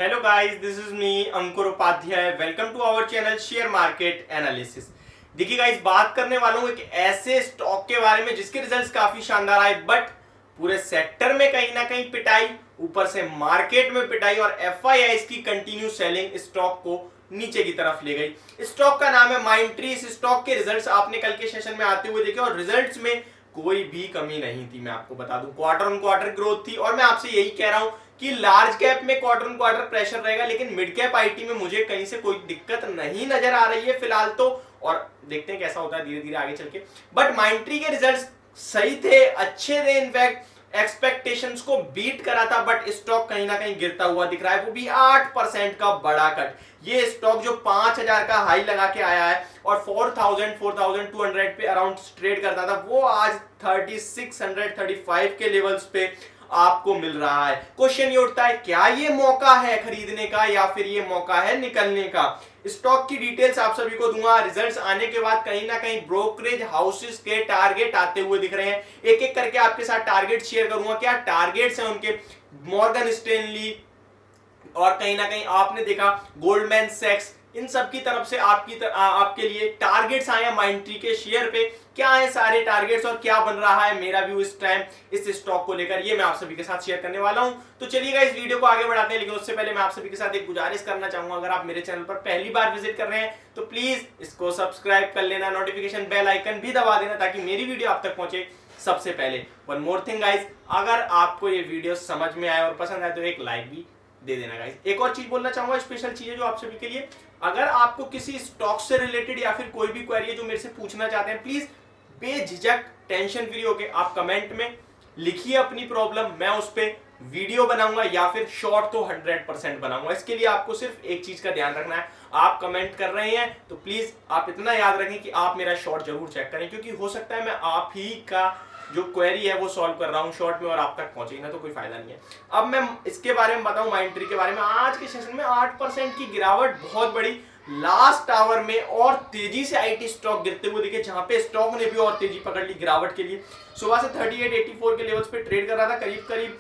Hello guys, this is me Ankur Upadhyay. Welcome to our channel share market analysis. देखिए guys, बात करने वाला हूं एक ऐसे स्टॉक के बारे में जिसके रिजल्ट्स काफी शानदार आए, बट पूरे सेक्टर में कहीं ना कहीं पिटाई, ऊपर से मार्केट में पिटाई और एफआईआईज की कंटिन्यू सेलिंग स्टॉक को नीचे की तरफ ले गई। स्टॉक का नाम है माइंडट्री। इस स्टॉक के रिजल्ट्स आपने कल के सेशन में आते हुए देखे और रिजल्ट्स में कोई भी कमी नहीं थी। मैं आपको बता दूं, क्वार्टर ऑन क्वार्टर ग्रोथ थी और मैं आपसे यही कह रहा हूं कि लार्ज कैप में क्वार्टर ऑन क्वार्टर प्रेशर रहेगा, लेकिन मिड कैप आईटी में मुझे कहीं से कोई दिक्कत नहीं नजर आ रही है फिलहाल तो। और देखते हैं कैसा होता है धीरे धीरे आगे चल के। बट माइंडट्री के रिजल्ट्स सही थे, अच्छे थे, इनफैक्ट एक्सपेक्टेशंस को बीट करा था, बट स्टॉक कहीं ना कहीं गिरता हुआ दिख रहा है, वो भी 8% का बड़ा कट। ये स्टॉक जो 5000 का हाई लगा के आया है और 4200 पे अराउंड ट्रेड करता था, वो आज 3635 के लेवल्स पे आपको मिल रहा है। क्वेश्चन ये उठता है, क्या ये मौका है खरीदने का या फिर ये मौका है निकलने का? स्टॉक की डिटेल्स आप सभी को दूंगा। रिजल्ट्स आने के बाद कहीं ना कहीं ब्रोकरेज हाउसेस के टारगेट आते हुए दिख रहे हैं। एक एक करके आपके साथ टारगेट शेयर करूंगा। क्या टारगेट्स हैं उनके? मॉर्गन स्टैनली और कहीं ना कहीं आपने देखा गोल्डमैन सैक्स, इन सब की तरफ से आपके लिए टारगेट्स आए हैं माइंडट्री के शेयर पे। क्या है सारे टारगेट्स और क्या बन रहा है मेरा व्यू इस टाइम इस स्टॉक को लेकर, ये मैं आप सभी के साथ शेयर करने वाला हूं। तो चलिएगा इस वीडियो को आगे बढ़ाते हैं, लेकिन उससे पहले मैं आप सभी के साथ एक गुजारिश करना चाहूंगा। अगर आप मेरे चैनल पर पहली बार विजिट कर रहे हैं तो प्लीज इसको सब्सक्राइब कर लेना, नोटिफिकेशन बेल आइकन भी दबा देना ताकि मेरी वीडियो आप तक पहुंचे सबसे पहले। वन मोर थिंग गाइज, अगर आपको ये वीडियो समझ में आए और पसंद आए तो एक लाइक भी दे देना गाइस। एक और चीज बोलना चाहूंगा, स्पेशल चीज है जो आप सभी के लिए। अगर आपको किसी स्टॉक से रिलेटेड या फिर कोई भी क्वेरी है जो मेरे से पूछना चाहते हैं, प्लीज बेझिझक टेंशन फ्री होके आप कमेंट में लिखिए अपनी प्रॉब्लम। मैं उस पर वीडियो बनाऊंगा या फिर शॉर्ट तो 100% बनाऊंगा। इसके लिए आपको सिर्फ एक चीज का ध्यान रखना है, आप कमेंट कर रहे हैं तो प्लीज आप इतना याद रखें कि आप मेरा शॉर्ट जरूर चेक करें, क्योंकि हो सकता है मैं आप ही का जो क्वेरी है वो सॉल्व कर रहा हूं शॉर्ट में और आप तक पहुंचे ना तो कोई फायदा नहीं है। अब मैं इसके बारे में बताऊं, माइंडट्री के बारे में। आज के सेशन में 8% की गिरावट बहुत बड़ी लास्ट आवर में, और तेजी से आईटी स्टॉक गिरते हुए दिखे, जहां पे स्टॉक ने भी और तेजी पकड़ ली गिरावट के लिए। सुबह से 3884 के लेवल्स पे ट्रेड कर रहा था, करीब करीब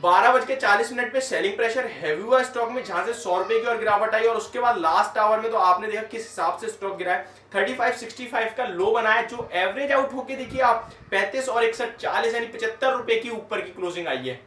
12:40 पे सेलिंग प्रेशर हैवी हुआ स्टॉक में, जहां से 100 रुपए की और गिरावट आई। और उसके बाद लास्ट आवर में तो आपने देखा किस हिसाब से स्टॉक गिरा है। 3565 का लो बनाया, जो एवरेज आउट होके देखिए आप 35 और 61 40 यानी 75 रुपए की ऊपर की क्लोजिंग आई है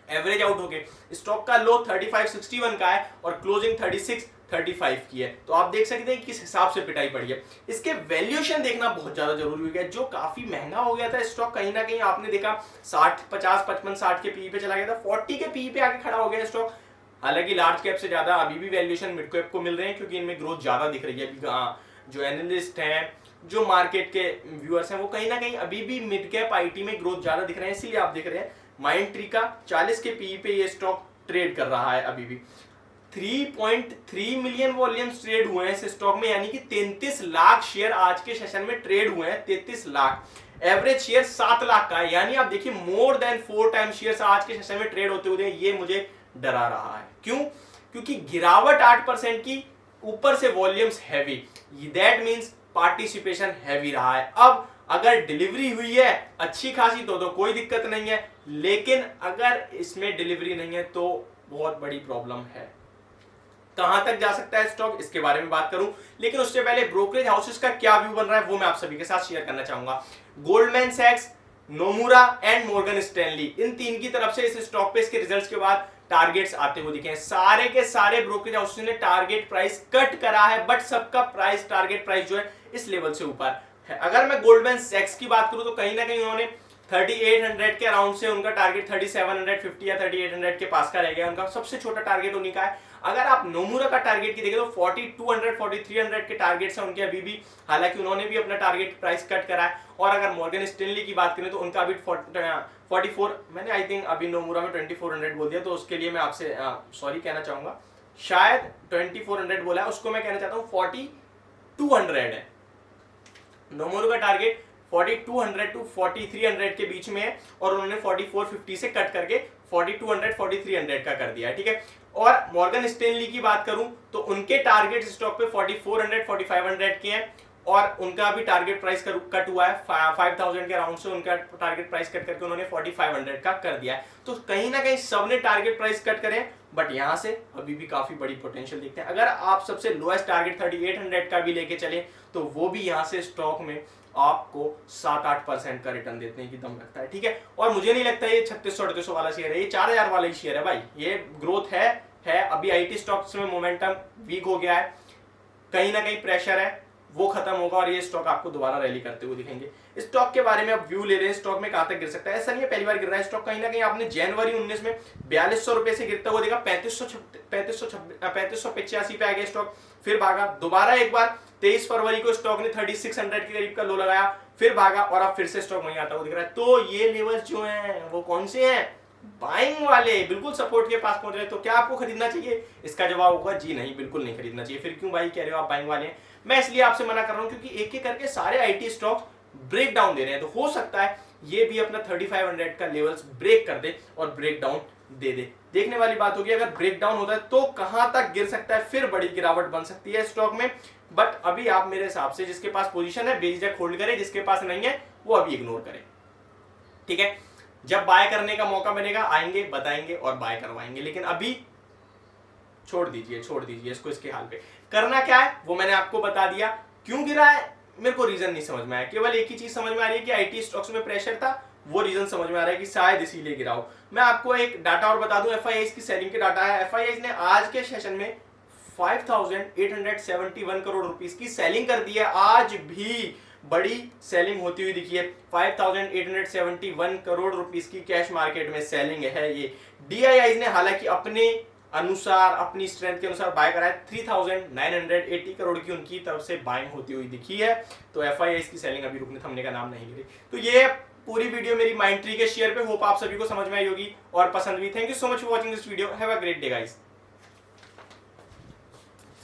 एवरेज आउट होके। स्टॉक का लो 3561 का है और क्लोजिंग 3635 की है। तो आप देख सकते हैं किस हिसाब से पिटाई पड़ी है। इसके वैल्यूएशन देखना बहुत ज्यादा जरूरी हो गया, जो काफी महंगा हो गया था स्टॉक। कहीं ना कहीं आपने देखा 60 50 55 60 के पीई पे चला गया था, 40 के पीई पे आके खड़ा हो गया स्टॉक। हालांकि लार्ज कैप से ज्यादा अभी भी वैल्यूएशन मिड कैप को मिल रहे हैं, क्योंकि इनमें ग्रोथ ज्यादा दिख रही है। अभी जो एनालिस्ट हैं, जो मार्केट के व्यूअर्स हैं, वो कहीं ना कहीं अभी भी मिड कैप आईटी में ग्रोथ ज्यादा दिख रहे हैं। इसीलिए आप देख रहे हैं माइंडट्री का 40 के पीई पे ये स्टॉक ट्रेड कर रहा है। अभी भी 3.3 मिलियन वॉल्यूम्स ट्रेड हुए हैं इस स्टॉक में, यानी कि 33 लाख शेयर आज के सेशन में ट्रेड हुए हैं। 33 लाख, एवरेज शेयर 7 लाख का है, यानी आप देखिए मोर देन 4 टाइम शेयर आज के सेशन में ट्रेड होते हुए। ये मुझे डरा रहा है। क्यों? क्योंकि गिरावट 8% की, ऊपर से volumes heavy, that means participation heavy रहा है। अब अगर डिलीवरी हुई है अच्छी खासी तो कोई दिक्कत नहीं है, लेकिन अगर इसमें डिलीवरी नहीं है तो बहुत बड़ी प्रॉब्लम है। कहां तक जा सकता है स्टॉक, इसके बारे में बात करूं, लेकिन उससे पहले ब्रोकरेज हाउसेस का क्या व्यू बन रहा है वो मैं आप सभी के साथ शेयर करना चाहूंगा। गोल्डमैन सैक्स, नोमुरा एंड मॉर्गन स्टैनली, इन तीन की तरफ से इस स्टॉक पे इसके रिजल्ट्स के बाद टारगेट्स आते हुए दिखे हैं। सारे के सारे ब्रोकरेज हाउसेस ने टारगेट प्राइस कट करा है, बट सबका प्राइस टारगेट प्राइस जो है इस लेवल से ऊपर है। अगर मैं गोल्डमैन सैक्स की बात करूं तो कहीं ना कहीं उन्होंने 3800 के अराउंड से उनका टारगेट 3750 या 3800 के पास का रह गया। उनका सबसे छोटा टारगेट उन्हीं का है। अगर आप नोमुरा का टारगेट की देखें तो 4200 4300 के टारगेट्स हैं उनके अभी भी, हालांकि उन्होंने भी अपना टारगेट प्राइस कट करा है। और अगर मॉर्गन स्टैनली की बात करें तो उनका अभी 44, मैंने आई थिंक अभी नोमुरा में 2400 बोल दिया, तो उसके लिए मैं आपसे सॉरी कहना चाहूंगा। शायद 2400 बोला है, उसको मैं कहना चाहता हूँ 4200 है। नोमुरा का टारगेट 4200 टू 4300 के बीच में है, और उन्होंने 4450 से कट करके 4200 4300 का कर दिया है, ठीक है। और मॉर्गन स्टैनली की बात करूं तो उनके टारगेट स्टॉक पे 4400 4500 के हैं, और उनका भी टारगेट प्राइस कट हुआ है 5000 के अराउंड से, उनका टारगेट प्राइस कट करके उन्होंने 4500 का कर दिया है। तो कहीं ना कहीं सबने टारगेट प्राइस कट करे, बट यहां से अभी भी काफी बड़ी पोटेंशियल दिखते हैं। अगर आप सबसे लोएस्ट टारगेट 3800 का भी लेके चले तो वो भी यहां से स्टॉक में आपको 7-8% का रिटर्न देने की दम रखता है, ठीक है। और मुझे नहीं लगता ये 3600-3800 वाला शेयर है, ये 4000 वाला ही शेयर है भाई। ये ग्रोथ है। अभी आईटी स्टॉक्स में मोमेंटम वीक हो गया है, कहीं ना कहीं प्रेशर है, वो खत्म होगा और ये स्टॉक आपको दोबारा रैली करते हुए दिखेंगे। स्टॉक के बारे में आप व्यू ले रहे हैं, स्टॉक में कहां तक गिर सकता है, ऐसा नहीं है पहली बार गिर रहा है स्टॉक। कहीं ना कहीं आपने जनवरी 19 में 4200 रुपए से गिरता हुआ देखा, 3585 पे आ गया स्टॉक, फिर भागा दोबारा एक बार 23 फरवरी को स्टॉक ने 3600 के करीब का लो लगाया, फिर भागा और अब फिर से स्टॉक वहीं आता हुआ दिख रहा है। तो ये लेवल्स जो हैं वो कौन से हैं, बाइंग वाले, बिल्कुल सपोर्ट के पास पहुंच रहे। तो क्या आपको खरीदना चाहिए, इसका जवाब होगा जी नहीं, बिल्कुल नहीं खरीदना चाहिए। फिर क्यों भाई कह रहे हो आप बाइंग वाले हैं, मैं इसलिए आपसे मना कर रहा हूं क्योंकि एक एक करके सारे आईटी स्टॉक्स ब्रेक डाउन दे रहे हैं। तो हो सकता है ये भी अपना 3500 का लेवल्स ब्रेक कर दे और ब्रेक डाउन दे दे। देखने वाली बात होगी, अगर ब्रेक डाउन होता है तो कहां तक गिर सकता है, फिर बड़ी गिरावट बन सकती है स्टॉक में। बट अभी आप मेरे हिसाब से जिसके पास पोजीशन है बेझिझक होल्ड करे, जिसके पास नहीं है वो अभी इग्नोर करे, ठीक है। जब बाय करने का मौका मिलेगा आएंगे, बताएंगे और बाय करवाएंगे, लेकिन अभी छोड़ दीजिए इसको इसके हाल पे। करना क्या है वो मैंने आपको बता दिया। क्यों गिरा है मेरे को रीजन नहीं समझ में आया, केवल एक ही चीज समझ में आ रही है कि आईटी स्टॉक्स में प्रेशर था, वो रीजन समझ में आ रहा है कि शायद इसीलिए गिरा हो। मैं आपको एक डाटा और बता दूं, एफआईआई की सेलिंग के डाटा है। एफआईआई ने आज के सेशन में 5871 करोड़ रुपीस की सेलिंग कर दी है, आज भी बड़ी सेलिंग होती हुई दिखी है। 5871 करोड़ रुपीस की कैश मार्केट में सेलिंग है। ये डीआईआई ने हालांकि अपने अनुसार, अपनी स्ट्रेंथ के अनुसार बाय करा है, 3980 करोड़ की उनकी तरफ से बाइंग होती हुई दिखी है। तो एफआईआई की सेलिंग अभी रुकने थमने का नाम नहीं ले रही। तो ये पूरी वीडियो मेरी माइंड ट्री के शेयर पे, होप आप सभी को समझ में आई होगी और पसंद भी। Thank you so much for watching this video, have a great day guys.